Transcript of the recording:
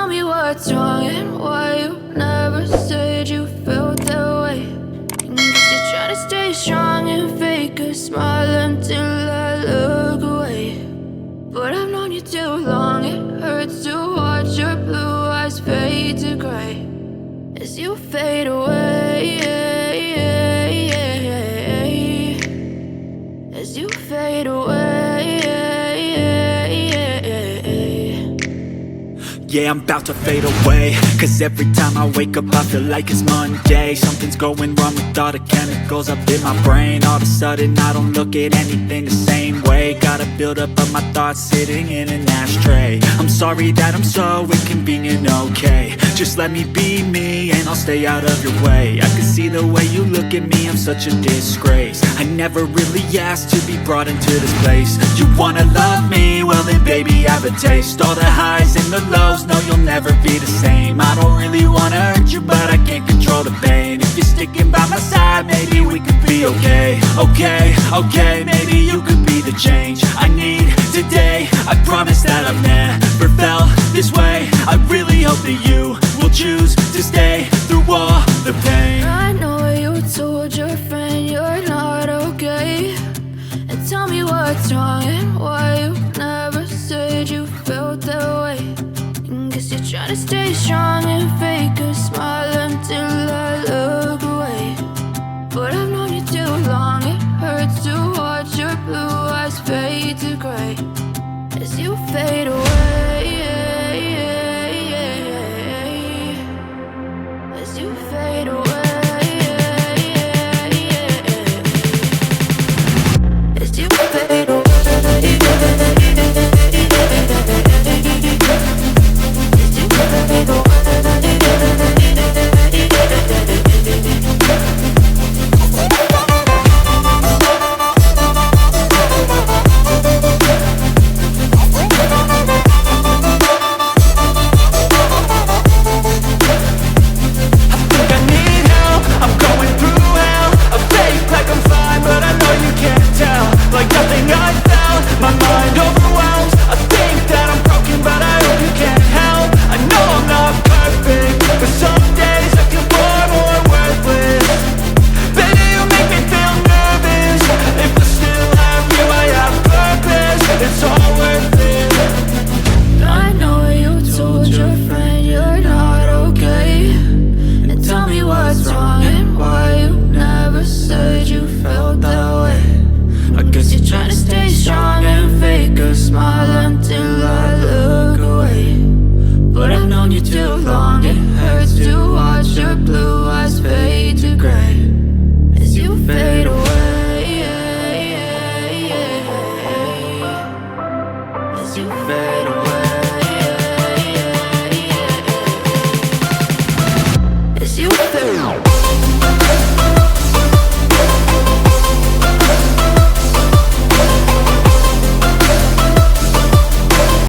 tell me what's wrong and why you never said you felt that way. Guess you're trying to stay strong and fake a smile until I look away. But I've known you too long, it hurts to watch your blue eyes fade to gray as you fade away, as you fade away. Yeah, I'm about to fade away, cause every time I wake up I feel like it's Monday. Something's going wrong with all the chemicals up in my brain. All of a sudden I don't look at anything the same way. Got a build up of my thoughts sitting in an ashtray. I'm sorry that I'm so inconvenient, okay. Just let me be me and I'll stay out of your way. I can see the way you look at me, I'm such a disgrace. I never really asked to be brought into this place. You wanna love me? Well then baby have a taste. All the highs and the lows, no, you'll never be the same. I don't really wanna hurt you, but I can't control the pain. If you're sticking by my side, maybe we could be okay. Okay, maybe you could be the change I need today. I promise that I've never felt this way. I really hope that you will choose to stay through all the pain. I know you told your friend you're not okay, and tell me what's wrong and why you never said you felt that way. Guess you're trying to stay strong and fake a smile until I look away. But I've known you too long, it hurts to watch your blue eyes fade to gray as you fade away, as you fade away, as you fade away. As you fade away.